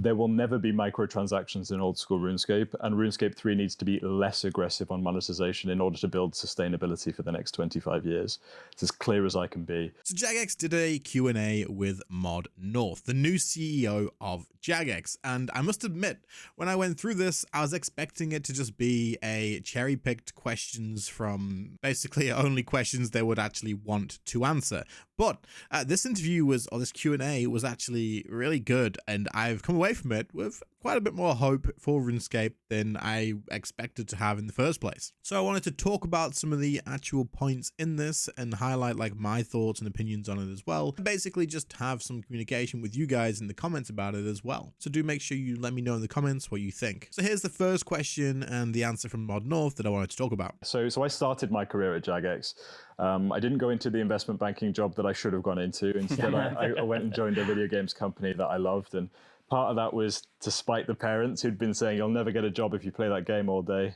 There will never be microtransactions in old school RuneScape, and RuneScape 3 needs to be less aggressive on monetization in order to build sustainability for the next 25 years. It's as clear as I can be. So Jagex did a Q&A with Mod North, the new CEO of Jagex, and I must admit, when I went through this, I was expecting it to just be a cherry-picked questions from basically only questions they would actually want to answer. But this interview was, or this Q&A was actually really good, and I've come away from it with quite a bit more hope for RuneScape than I expected to have in the first place. So I wanted to talk about some of the actual points in this and highlight like my thoughts and opinions on it as well. And basically just have some communication with you guys in the comments about it as well. So do make sure you let me know in the comments what you think. So here's the first question and the answer from Mod North that I wanted to talk about. So I started my career at Jagex. I didn't go into the investment banking job that I should have gone into. Instead, I went and joined a video games company that I loved. And part of that was to spite the parents who'd been saying, you'll never get a job if you play that game all day.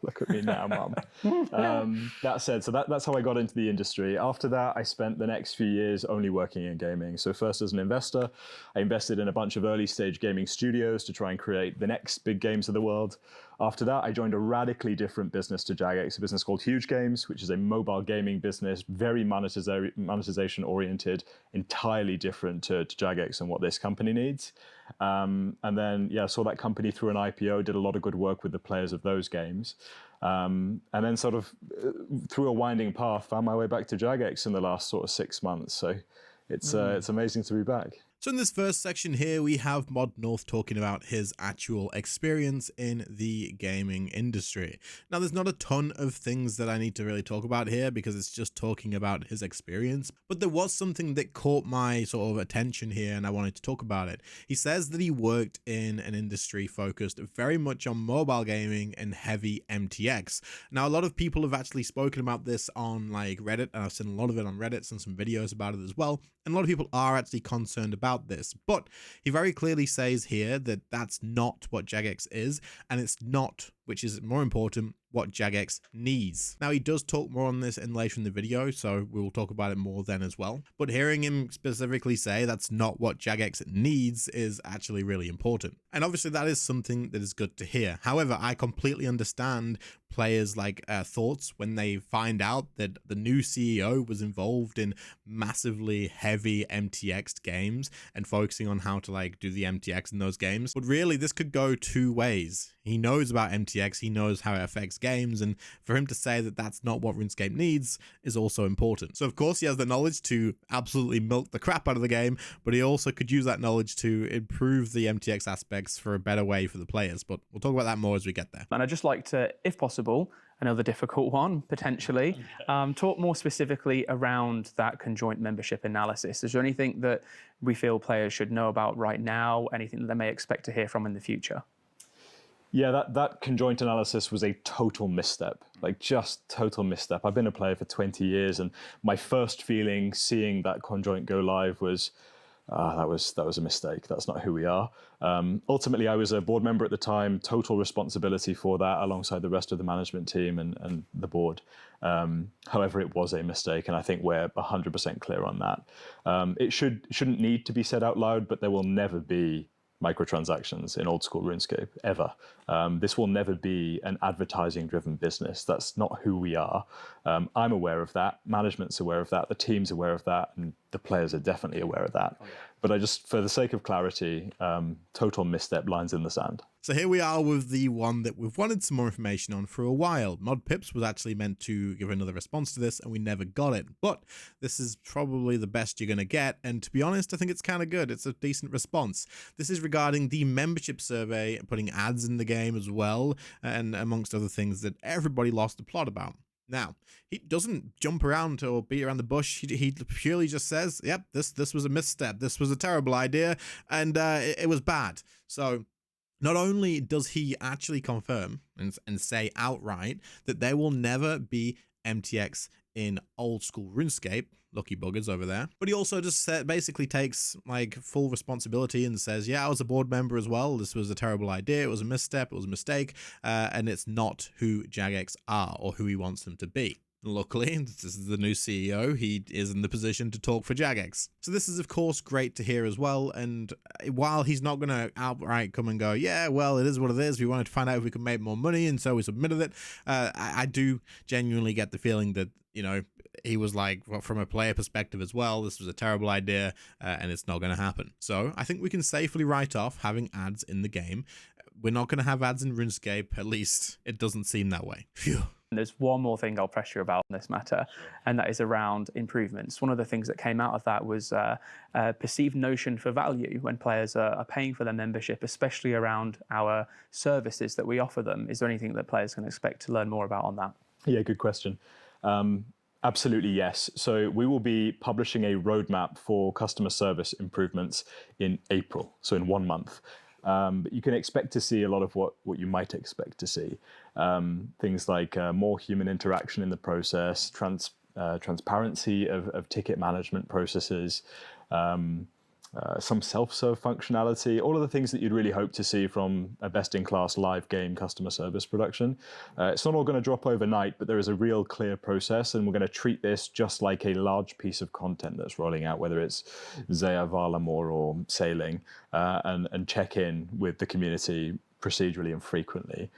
Look at me now, Mom. That said, so that's how I got into the industry. After that, I spent the next few years only working in gaming. So first as an investor, I invested in a bunch of early stage gaming studios to try and create the next big games of the world. After that, I joined a radically different business to Jagex, a business called Huge Games, which is a mobile gaming business, very monetization oriented, entirely different to Jagex and what this company needs. And then, yeah, saw that company through an IPO, did a lot of good work with the players of those games. And then sort of through a winding path, found my way back to Jagex in the last sort of 6 months. So it's amazing to be back. So in this first section here, we have Mod North talking about his actual experience in the gaming industry. Now, there's not a ton of things that I need to really talk about here because it's just talking about his experience, but there was something that caught my sort of attention here and I wanted to talk about it. He says that he worked in an industry focused very much on mobile gaming and heavy MTX. Now, a lot of people have actually spoken about this on like Reddit, and I've seen a lot of it on Reddit and some videos about it as well. And a lot of people are actually concerned about this, but he very clearly says here that that's not what Jagex is, and it's not, which is more important, what Jagex needs. Now, he does talk more on this in later in the video, so we will talk about it more then as well. But hearing him specifically say that's not what Jagex needs is actually really important. And obviously that is something that is good to hear. However, I completely understand players' like thoughts when they find out that the new CEO was involved in massively heavy MTX games and focusing on how to like do the MTX in those games. But really, this could go two ways. He knows about MTX, he knows how it affects games, and for him to say that that's not what RuneScape needs is also important. So of course he has the knowledge to absolutely milk the crap out of the game, but he also could use that knowledge to improve the MTX aspects for a better way for the players, but we'll talk about that more as we get there. And I'd just like to, if possible, another difficult one, potentially, talk more specifically around that conjoint membership analysis. Is there anything that we feel players should know about right now, anything that they may expect to hear from in the future? Yeah, that conjoint analysis was a total misstep, like just total misstep. I've been a player for 20 years, and my first feeling seeing that conjoint go live was, that was a mistake. That's not who we are. Ultimately, I was a board member at the time, total responsibility for that alongside the rest of the management team and the board. However, it was a mistake, and I think we're 100% clear on that. It shouldn't need to be said out loud, but there will never be microtransactions in old school RuneScape, ever. This will never be an advertising driven business. That's not who we are. I'm aware of that, management's aware of that, the team's aware of that, and the players are definitely aware of that. Oh, yeah. But I just, for the sake of clarity, total misstep, lines in the sand. So here we are with the one that we've wanted some more information on for a while. Mod Pips was actually meant to give another response to this and we never got it, but this is probably the best you're going to get, and to be honest, I think it's kind of good. It's a decent response. This is regarding the membership survey, putting ads in the game as well, and amongst other things that everybody lost the plot about. Now, he doesn't jump around or beat around the bush. He purely just says, yep, this was a misstep. This was a terrible idea, and it was bad. So not only does he actually confirm and say outright that there will never be MTX in old school RuneScape, lucky buggers over there, but he also just basically takes like full responsibility and says, yeah, I was a board member as well. This was a terrible idea. It was a misstep. It was a mistake. And it's not who Jagex are or who he wants them to be. Luckily, this is the new CEO. He is in the position to talk for Jagex. So this is, of course, great to hear as well. And while he's not going to outright come and go, yeah, well, it is what it is. We wanted to find out if we could make more money, and so we submitted it. I do genuinely get the feeling that, you know, he was like, well, from a player perspective as well, this was a terrible idea, and it's not going to happen. So I think we can safely write off having ads in the game. We're not going to have ads in RuneScape. At least it doesn't seem that way. Phew. There's one more thing I'll press you about in this matter, and that is around improvements. One of the things that came out of that was a perceived notion for value when players are paying for their membership, especially around our services that we offer them. Is there anything that players can expect to learn more about on that? Yeah, good question. Absolutely, yes. So we will be publishing a roadmap for customer service improvements in April, so in 1 month. But you can expect to see a lot of what you might expect to see. Things like more human interaction in the process, transparency of ticket management processes, some self-serve functionality, all of the things that you'd really hope to see from a best-in-class live game customer service production. It's not all going to drop overnight, but there is a real clear process, and we're going to treat this just like a large piece of content that's rolling out, whether it's Zaya, Varlamore, or Sailing, and check in with the community procedurally and frequently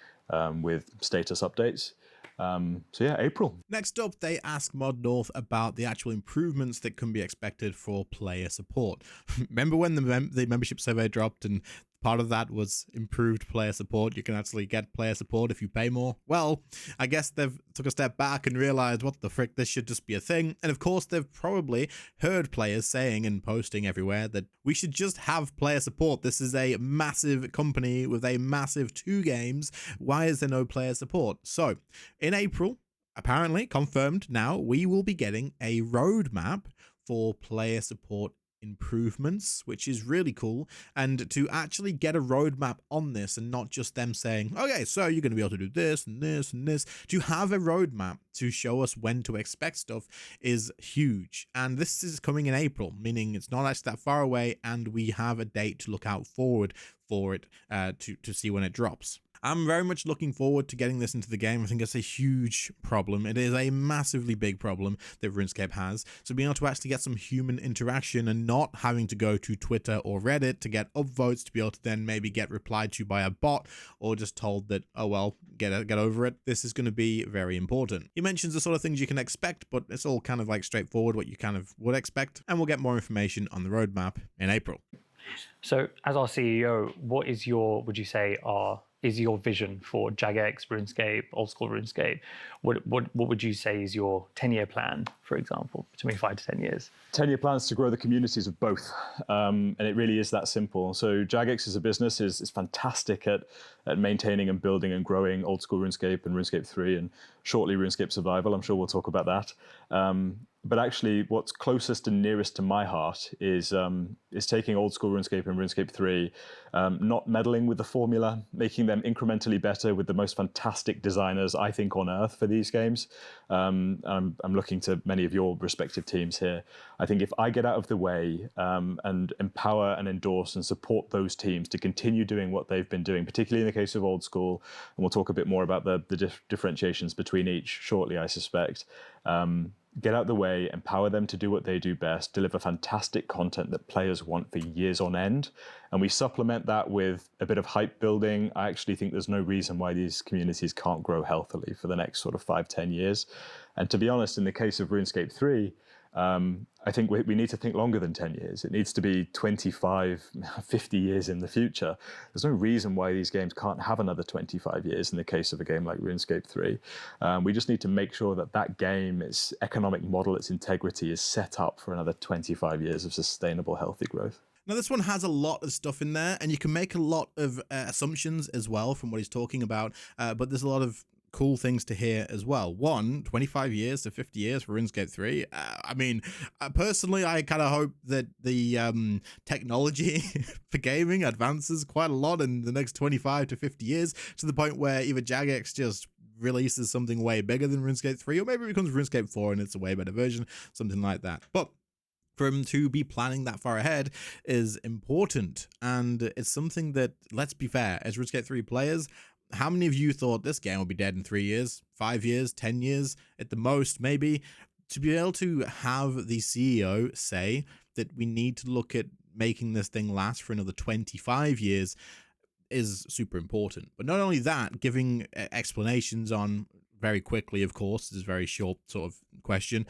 with status updates. So yeah, April. Next up, they ask Mod North about the actual improvements that can be expected for player support. Remember when the membership survey dropped and part of that was improved player support? You can actually get player support if you pay more. Well, I guess they've took a step back and realized, what the frick, this should just be a thing. And of course, they've probably heard players saying and posting everywhere that we should just have player support. This is a massive company with a massive 2 games. Why is there no player support? So in April, apparently confirmed now, we will be getting a roadmap for player support improvements, which is really cool. And to actually get a roadmap on this and not just them saying, okay, so you're going to be able to do this and this and this, to have a roadmap to show us when to expect stuff is huge. And this is coming in April, meaning it's not actually that far away, and we have a date to look out forward for it to see when it drops. I'm very much looking forward to getting this into the game. I think it's a huge problem. It is a massively big problem that RuneScape has. So being able to actually get some human interaction and not having to go to Twitter or Reddit to get upvotes, to be able to then maybe get replied to by a bot or just told that, oh well, get over it. This is going to be very important. He mentions the sort of things you can expect, but it's all kind of like straightforward what you kind of would expect. And we'll get more information on the roadmap in April. So as our CEO, what is your, would you say, is your vision for Jagex, RuneScape, old school RuneScape? What would you say is your 10-year plan, for example, between 5 to 10 years? 10-year plans to grow the communities of both. And it really is that simple. So Jagex as a business is fantastic at maintaining and building and growing old school RuneScape and RuneScape 3 and shortly RuneScape Survival. I'm sure we'll talk about that. But actually, what's closest and nearest to my heart is taking old school RuneScape and RuneScape 3, not meddling with the formula, making them incrementally better with the most fantastic designers, I think, on earth for these games. I'm looking to many of your respective teams here. I think if I get out of the way and empower and endorse and support those teams to continue doing what they've been doing, particularly in the case of old school, and we'll talk a bit more about the differentiations between each shortly, I suspect. Get out the way, empower them to do what they do best, deliver fantastic content that players want for years on end. And we supplement that with a bit of hype building. I actually think there's no reason why these communities can't grow healthily for the next sort of 5-10 years. And to be honest, in the case of RuneScape 3, I think we need to think longer than 10 years. It needs to be 25, 50 years in the future. There's no reason why these games can't have another 25 years in the case of a game like RuneScape 3. We just need to make sure that that game, its economic model, its integrity is set up for another 25 years of sustainable, healthy growth. Now, this one has a lot of stuff in there, and you can make a lot of assumptions as well from what he's talking about, but there's a lot of cool things to hear as well. 25 years to 50 years for RuneScape 3. I mean, personally, I kind of hope that the technology for gaming advances quite a lot in the next 25 to 50 years, to the point where either Jagex just releases something way bigger than RuneScape 3, or maybe it becomes RuneScape 4 and it's a way better version, something like that. But for him to be planning that far ahead is important, and it's something that, let's be fair, as RuneScape 3 players, how many of you thought this game would be dead in 3 years, 5 years, 10 years at the most, maybe? To be able to have the CEO say that we need to look at making this thing last for another 25 years is super important. But not only that, giving explanations on very quickly, of course, this is a very short sort of question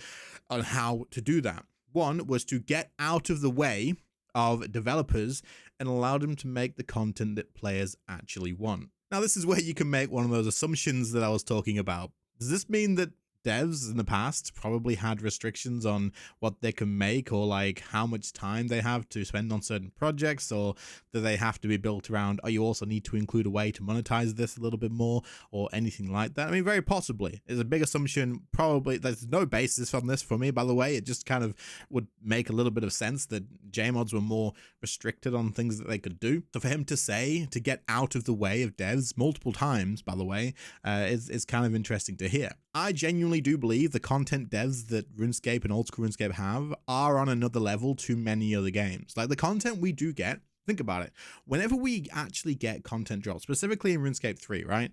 on how to do that. One was to get out of the way of developers and allow them to make the content that players actually want. Now, this is where you can make one of those assumptions that I was talking about. Does this mean that devs in the past probably had restrictions on what they can make, or like how much time they have to spend on certain projects, or do they have to be built around, oh, you also need to include a way to monetize this a little bit more, or anything like that? I mean, very possibly. It's a big assumption. Probably there's no basis on this for me, by the way. It just kind of would make a little bit of sense that JMods were more restricted on things that they could do. So for him to say to get out of the way of devs multiple times, by the way, is kind of interesting to hear. I genuinely do believe the content devs that RuneScape and Old School RuneScape have are on another level to many other games. Like the content we do get, think about it. Whenever we actually get content drops, specifically in RuneScape 3, right?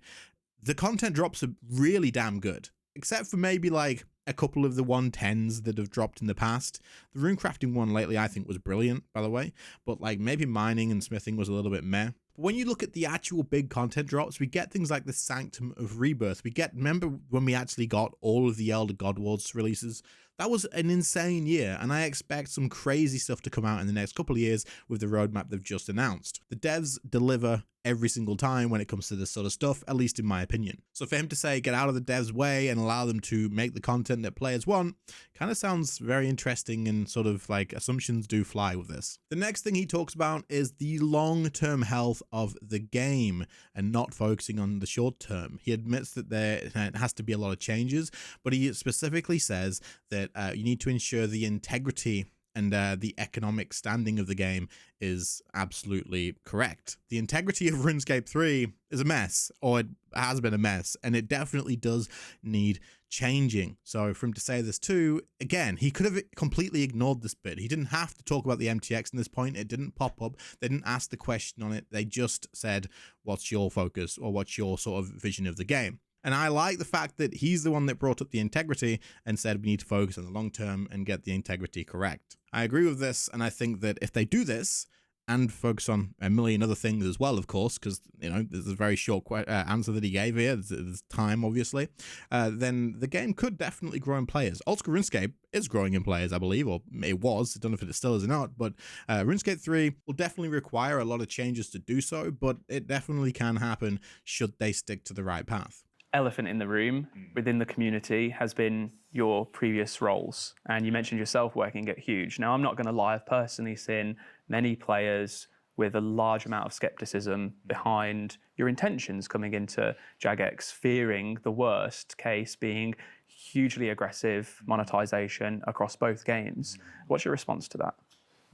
The content drops are really damn good, except for maybe like a couple of the 110s that have dropped in the past. The runecrafting one lately I think was brilliant, by the way, but like maybe mining and smithing was a little bit meh. But when you look at the actual big content drops, we get things like the Sanctum of Rebirth. Remember when we actually got all of the Elder God Wars releases? That was an insane year, and I expect some crazy stuff to come out in the next couple of years with the roadmap they've just announced. The devs deliver every single time when it comes to this sort of stuff, at least in my opinion. So for him to say get out of the devs' way and allow them to make the content that players want kind of sounds very interesting, and sort of like assumptions do fly with this. The next thing he talks about is the long-term health of the game and not focusing on the short term. He admits that there has to be a lot of changes, but he specifically says that you need to ensure the integrity and the economic standing of the game is absolutely correct. The integrity of RuneScape 3 is a mess, or it has been a mess, and it definitely does need changing. So for him to say this too, again, he could have completely ignored this bit. He didn't have to talk about the MTX in this point. It didn't pop up. They didn't ask the question on it. They just said, what's your focus, or what's your sort of vision of the game? And I like the fact that he's the one that brought up the integrity and said we need to focus on the long term and get the integrity correct. I agree with this, and I think that if they do this and focus on a million other things as well, of course, because, you know, there's a very short answer that he gave here, there's time, obviously, then the game could definitely grow in players. Old School RuneScape is growing in players, I believe, or it was. I don't know if it still is or not, but RuneScape 3 will definitely require a lot of changes to do so, but it definitely can happen should they stick to the right path. Elephant in the room within the community has been your previous roles. And you mentioned yourself working at Huge. Now, I'm not going to lie, I've personally seen many players with a large amount of skepticism behind your intentions coming into Jagex, fearing the worst case being hugely aggressive monetization across both games. What's your response to that?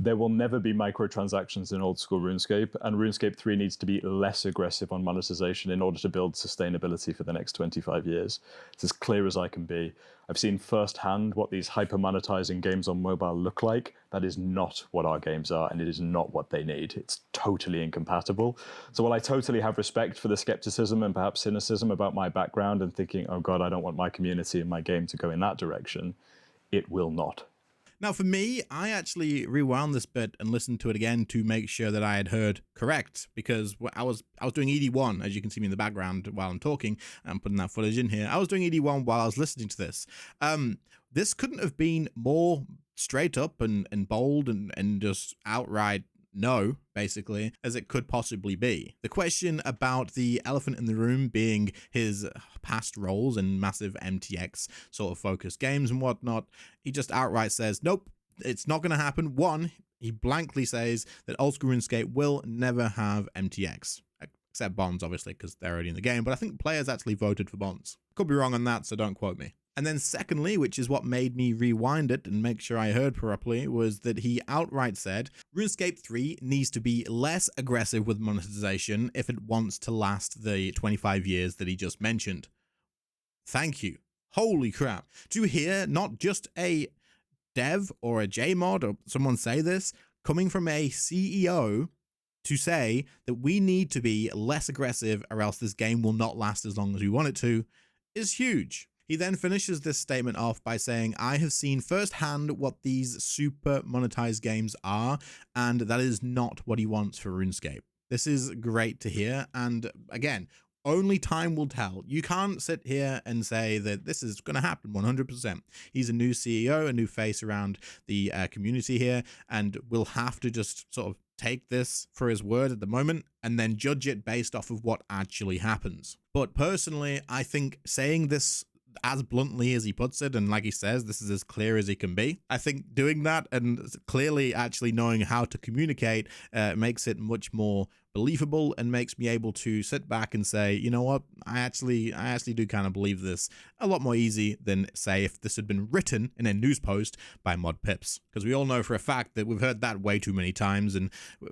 There will never be microtransactions in Old School RuneScape, and RuneScape 3 needs to be less aggressive on monetization in order to build sustainability for the next 25 years. It's as clear as I can be. I've seen firsthand what these hyper-monetizing games on mobile look like. That is not what our games are, and it is not what they need. It's totally incompatible. So while I totally have respect for the skepticism and perhaps cynicism about my background and thinking, oh God, I don't want my community and my game to go in that direction, it will not. Now, for me, I actually rewound this bit and listened to it again to make sure that I had heard correct, because I was doing ED1, as you can see me in the background while I'm talking. I'm putting that footage in here. I was doing ED1 while I was listening to this. This couldn't have been more straight up and bold and just outright no, basically, as it could possibly be. The question about the elephant in the room being his past roles in massive MTX sort of focused games and whatnot, he just outright says, nope, it's not going to happen. One, he blankly says that Old School RuneScape will never have MTX, except Bonds, obviously, because they're already in the game, but I think players actually voted for Bonds. Could be wrong on that, so don't quote me. And then secondly, which is what made me rewind it and make sure I heard properly, was that he outright said RuneScape 3 needs to be less aggressive with monetization if it wants to last the 25 years that he just mentioned. Thank you. Holy crap. To hear not just a dev or a JMod or someone say this, coming from a CEO to say that we need to be less aggressive or else this game will not last as long as we want it to is huge. He then finishes this statement off by saying, I have seen firsthand what these super monetized games are, and that is not what he wants for RuneScape. This is great to hear, and again, only time will tell. You can't sit here and say that this is going to happen 100%. He's a new CEO, a new face around the community here, and we'll have to just sort of take this for his word at the moment and then judge it based off of what actually happens. But personally, I think saying this as bluntly as he puts it, and like he says, this is as clear as he can be. I think doing that and clearly actually knowing how to communicate makes it much more believable and makes me able to sit back and say, you know what, I actually do kind of believe this a lot more easy than, say, if this had been written in a news post by Mod Pips. Because we all know for a fact that we've heard that way too many times, and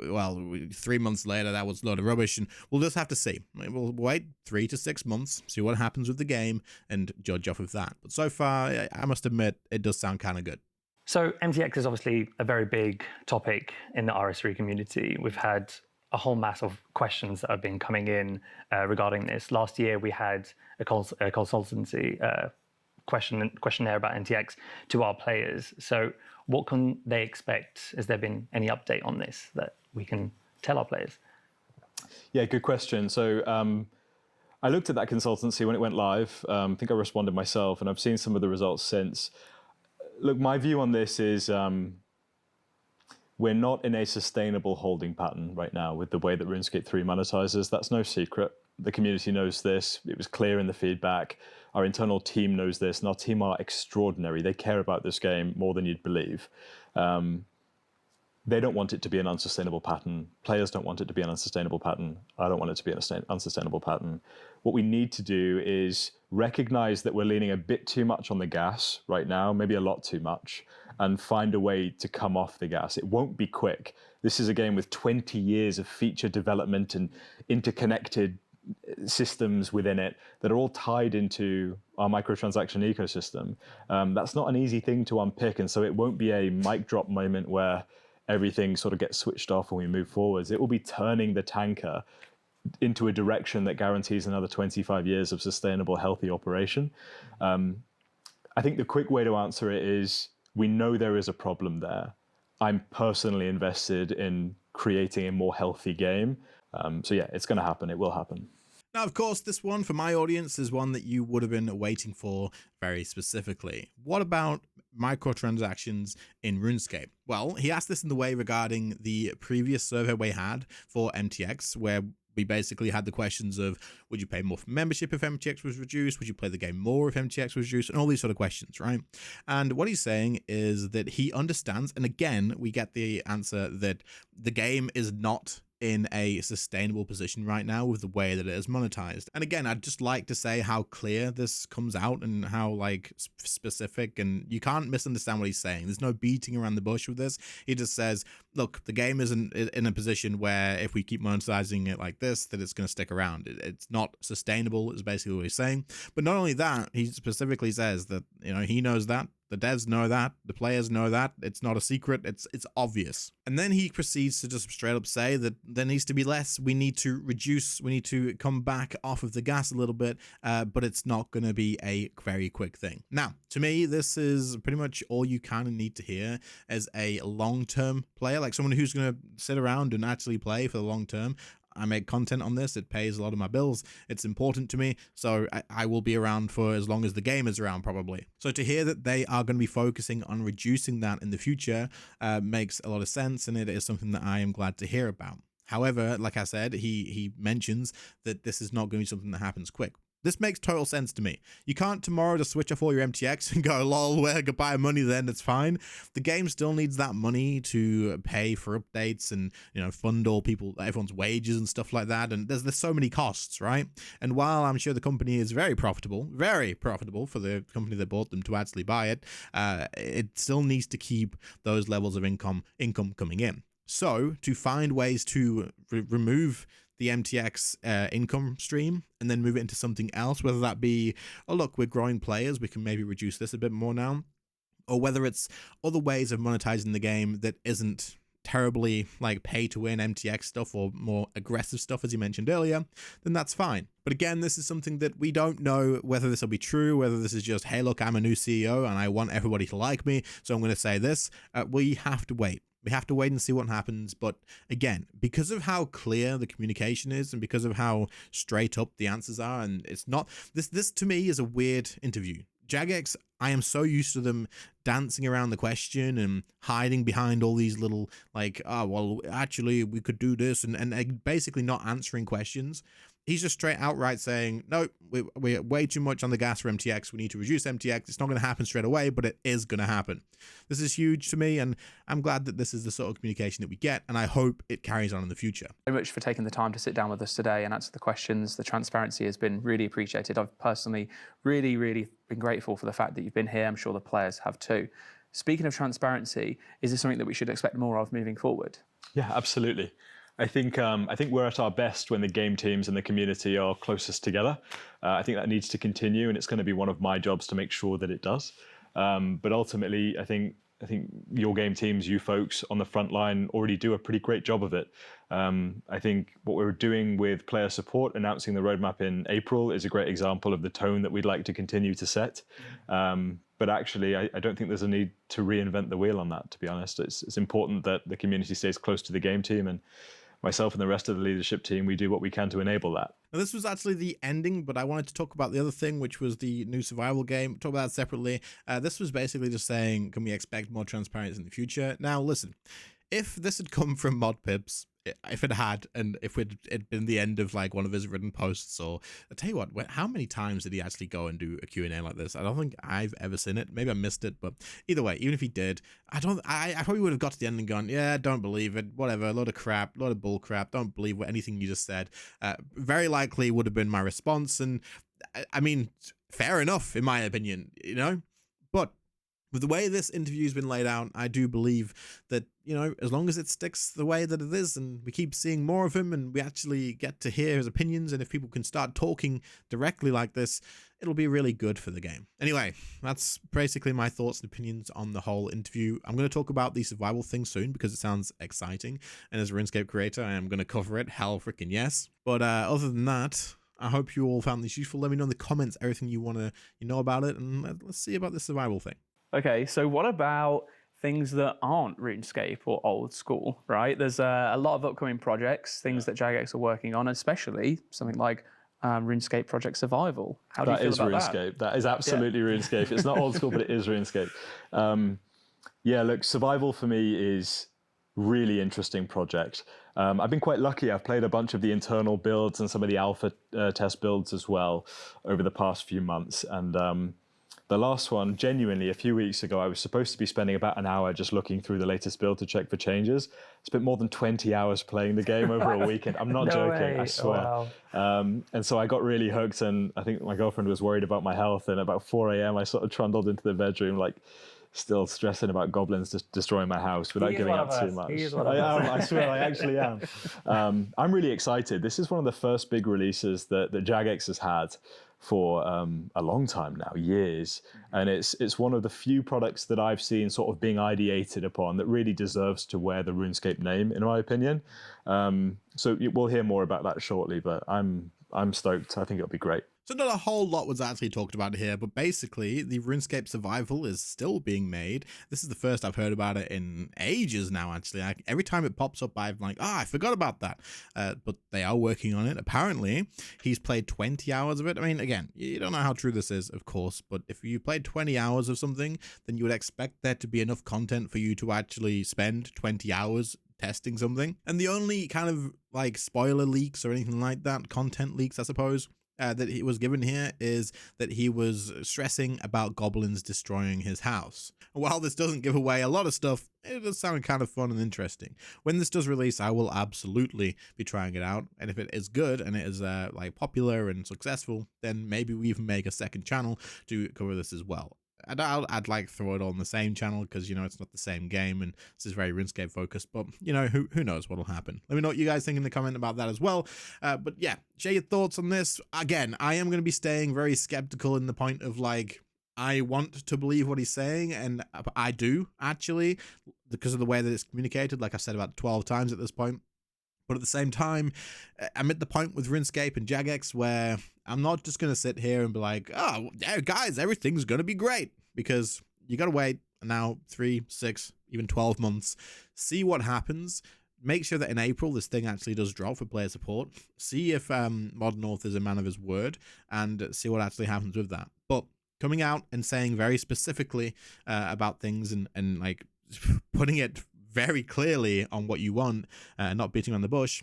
well, 3 months later that was a load of rubbish, and we'll just have to see. We'll wait 3 to 6 months, see what happens with the game, and judge off of that. But so far, I must admit, it does sound kind of good. So MTX is obviously a very big topic in the RS3 community. We've had a whole mass of questions that have been coming in regarding this. Last year, we had a consultancy questionnaire about MTX to our players. So what can they expect? Has there been any update on this that we can tell our players? Yeah, good question. So I looked at that consultancy when it went live. I think I responded myself, and I've seen some of the results since. Look, my view on this is we're not in a sustainable holding pattern right now with the way that RuneScape 3 monetizes. That's no secret. The community knows this. It was clear in the feedback. Our internal team knows this, and our team are extraordinary. They care about this game more than you'd believe. They don't want it to be an unsustainable pattern. Players don't want it to be an unsustainable pattern. I don't want it to be an unsustainable pattern. What we need to do is recognize that we're leaning a bit too much on the gas right now, maybe a lot too much, and find a way to come off the gas. It won't be quick. This is a game with 20 years of feature development and interconnected systems within it that are all tied into our microtransaction ecosystem. That's not an easy thing to unpick, and so it won't be a mic drop moment where everything sort of gets switched off and we move forwards. It will be turning the tanker into a direction that guarantees another 25 years of sustainable, healthy operation. I think the quick way to answer it is we know there is a problem there. I'm personally invested in creating a more healthy game. So yeah, it's going to happen. It will happen. Now, of course, this one for my audience is one that you would have been waiting for very specifically. What about microtransactions in RuneScape? Well, he asked this in the way regarding the previous survey we had for MTX, where we basically had the questions of, would you pay more for membership if MTX was reduced? Would you play the game more if MTX was reduced? And all these sort of questions, right? And what he's saying is that he understands, and again, we get the answer that the game is not in a sustainable position right now with the way that it is monetized. And again, I'd just like to say how clear this comes out and how like specific, and you can't misunderstand what he's saying. There's no beating around the bush with this. He just says, look, the game isn't in a position where if we keep monetizing it like this, that it's going to stick around. It's not sustainable is basically what he's saying. But not only that, he specifically says that, you know, he knows that, the devs know that, the players know that, it's not a secret, it's obvious. And then he proceeds to just straight up say that there needs to be less, we need to reduce, we need to come back off of the gas a little bit, but it's not going to be a very quick thing. Now, to me, this is pretty much all you kind of need to hear as a long-term player, like someone who's going to sit around and actually play for the long term. I make content on this. It pays a lot of my bills. It's important to me. So I will be around for as long as the game is around, probably. So to hear that they are going to be focusing on reducing that in the future makes a lot of sense. And it is something that I am glad to hear about. However, like I said, he mentions that this is not going to be something that happens quick. This makes total sense to me. You can't tomorrow just switch off all your MTX and go, lol, we're gonna buy money then, it's fine. The game still needs that money to pay for updates and, you know, fund all everyone's wages and stuff like that. And there's so many costs, right? And while I'm sure the company is very profitable for the company that bought them to actually buy it, it still needs to keep those levels of income coming in. So to find ways to remove the MTX income stream and then move it into something else, whether that be, oh look, we're growing players, we can maybe reduce this a bit more now, or whether it's other ways of monetizing the game that isn't terribly like pay to win MTX stuff or more aggressive stuff, as you mentioned earlier, then that's fine. But again, this is something that we don't know whether this will be true, whether this is just, hey, look, I'm a new CEO and I want everybody to like me, so I'm going to say this. We have to wait. We have to wait and see what happens. But again, because of how clear the communication is and because of how straight up the answers are, and it's not, this to me is a weird interview. Jagex, I am so used to them dancing around the question and hiding behind all these little like, oh, well, actually we could do this and basically not answering questions. He's just straight outright saying, no, we're way too much on the gas for MTX. We need to reduce MTX. It's not going to happen straight away, but it is going to happen. This is huge to me, and I'm glad that this is the sort of communication that we get, and I hope it carries on in the future. Very much for taking the time to sit down with us today and answer the questions. The transparency has been really appreciated. I've personally really been grateful for the fact that you've been here. I'm sure the players have too. Speaking of transparency, is this something that we should expect more of moving forward? Yeah, absolutely. I think we're at our best when the game teams and the community are closest together. I think that needs to continue, and it's going to be one of my jobs to make sure that it does. But ultimately, I think your game teams, you folks on the front line, already do a pretty great job of it. I think what we're doing with player support, announcing the roadmap in April, is a great example of the tone that we'd like to continue to set. But actually, I don't think there's a need to reinvent the wheel on that, to be honest. It's important that the community stays close to the game team, and myself and the rest of the leadership team, we do what we can to enable that. Now, this was actually the ending, but I wanted to talk about the other thing, which was the new survival game. Talk about that separately. This was basically just saying, can we expect more transparency in the future? Now, listen, if this had come from Mod Pips, if it had, and if it'd been the end of like one of his written posts, or I'll tell you what, how many times did he actually go and do a Q&A like this? I don't think I've ever seen it. Maybe I missed it, but either way, even if he did, I probably would have got to the end and gone, yeah, don't believe it, whatever, a load of crap, a load of bull crap, don't believe anything you just said. Very likely would have been my response, and I mean, fair enough in my opinion, you know, but with the way this interview's been laid out, I do believe that, you know, as long as it sticks the way that it is and we keep seeing more of him and we actually get to hear his opinions, and if people can start talking directly like this, it'll be really good for the game. Anyway, that's basically my thoughts and opinions on the whole interview. I'm going to talk about the survival thing soon because it sounds exciting, and as a RuneScape creator, I am going to cover it. Hell freaking yes. But other than that, I hope you all found this useful. Let me know in the comments everything you want to know about it, and let's see about the survival thing. Okay, so what about things that aren't RuneScape or old school, right? There's a lot of upcoming projects, things that Jagex are working on, especially something like RuneScape Project Survival. How do you feel about that? RuneScape. That is absolutely RuneScape. It's not old school, but it is RuneScape. Yeah, look, Survival for me is really interesting project. I've been quite lucky. I've played a bunch of the internal builds and some of the alpha test builds as well over the past few months, and the last one, genuinely, a few weeks ago, I was supposed to be spending about an hour just looking through the latest build to check for changes. Spent more than 20 hours playing the game over a weekend. I'm not joking, I swear. Oh, wow. And so I got really hooked, and I think my girlfriend was worried about my health, and about 4 a.m. I sort of trundled into the bedroom, like still stressing about goblins just destroying my house without giving out too much. I swear, I actually am. I'm really excited. This is one of the first big releases that Jagex has had for a long time now, years, and it's one of the few products that I've seen sort of being ideated upon that really deserves to wear the RuneScape name, in my opinion. So we'll hear more about that shortly, but I'm stoked. I think it'll be great. So not a whole lot was actually talked about here, but basically the RuneScape Survival is still being made. This is the first I've heard about it in ages now, actually. Every time it pops up, I'm like, I forgot about that. But they are working on it. Apparently, he's played 20 hours of it. I mean, again, you don't know how true this is, of course, but if you played 20 hours of something, then you would expect there to be enough content for you to actually spend 20 hours testing something. And the only kind of like spoiler leaks or anything like that, content leaks, I suppose, that he was given here is that he was stressing about goblins destroying his house. While this doesn't give away a lot of stuff, it does sound kind of fun and interesting. When this does release, I will absolutely be trying it out, and if it is good and it is like popular and successful, then maybe we even make a second channel to cover this as well. And I'd like throw it all on the same channel because, you know, it's not the same game and this is very RuneScape focused, but, you know, who knows what'll happen. Let me know what you guys think in the comment about that as well. But yeah, share your thoughts on this. Again, I am going to be staying very skeptical in the point of like, I want to believe what he's saying, and I do, actually, because of the way that it's communicated, like I've said about 12 times at this point. But at the same time, I'm at the point with RuneScape and Jagex where I'm not just going to sit here and be like, oh, guys, everything's going to be great, because you got to wait now 3, 6, even 12 months, see what happens. Make sure that in April, this thing actually does drop for player support. See if Mod North is a man of his word, and see what actually happens with that. But coming out and saying very specifically about things and like putting it very clearly on what you want, not beating around the bush,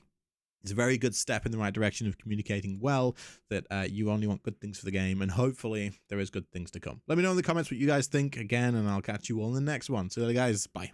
is a very good step in the right direction of communicating well that you only want good things for the game, and hopefully there is good things to come. Let me know in the comments what you guys think again, and I'll catch you all in the next one. See you later, guys. Bye.